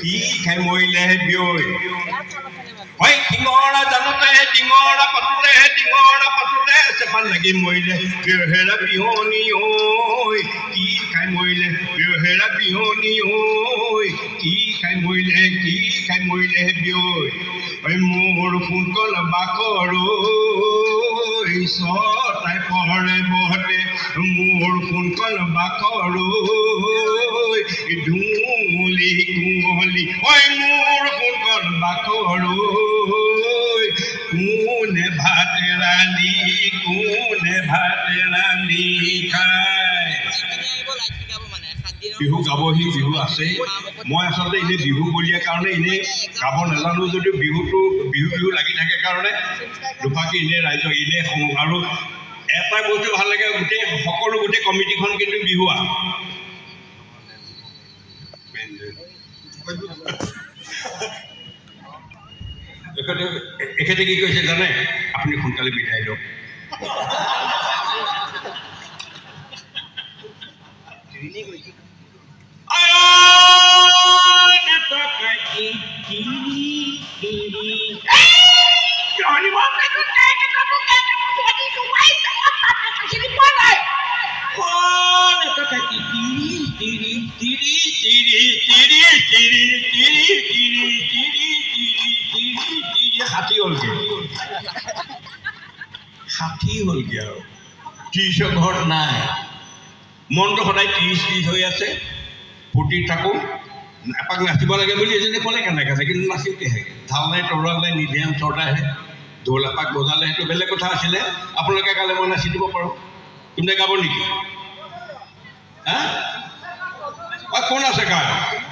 কি খাই মৰিলে বিয়ৈ হয় শিঙৰা জানতে ডিঙৰা পাতোতে চেপাল লাগি মৰিলে বিৰহেৰা বিহনী ঐ কি খাই মৰিলে বিৰহেৰা বিহনী ঐ কি খাই মৰিলে বিয়ৈ ঐ মোৰ সোণকল বাকৰ তাই পহৰে বহতে মোৰ সোণকল বাকৰ ধুলি কুঁৱলী ঐ মোৰ সোণকল বাকৰ কোনে ভাত ৰান্ধি খায় বিহু গাবহি বিহু আছে মই আচলতে এনেই বিহু বলিয়া কাৰণে এনেই গাব নাজানো যদিও বিহু লাগি থাকে কাৰণে দুফাকি এনেই ৰাইজক এনেই আৰু এটা বস্তু ভাল লাগে গোটেই কমিটিখন কিন্তু বিহুৱা এখেতে কি কৈছে জানে আপুনি সোনকালে বিদায় দিয়ক ষাঠি হ'লগে আৰু 30 ঘৰত নাই মনটো সদায় 30 হৈ আছে ফূৰ্তি থাকোঁ এপাক নাচিব লাগে বুলি এজনে ক'লে কেনেকৈ কিন্তু নাচিবকেহে ঢাল নাই তৰোৱাল নাই নিধিয়াম চৰ্দাহে ঢোল এপাক বজালে সেইটো বেলেগ কথা আছিলে আপোনালোকে গালে মই নাচি দিব পাৰোঁ কোনে গাব নেকি হা কোন আছে গায়ক